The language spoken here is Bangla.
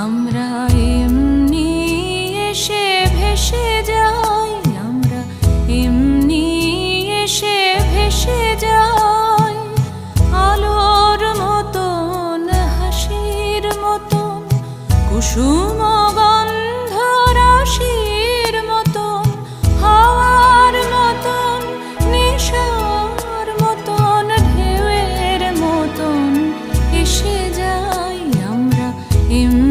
আমরা এমনি এসে ভেসে যাই, আমরা এমনি এসে ভেসে যাই, আলোর মতন হাসির মতন কুসুম গন্ধ রাশির মতন, হাওয়ার মতন নেশার মতন ঢেউয়ের মতন এসে যাই আমরা এমনি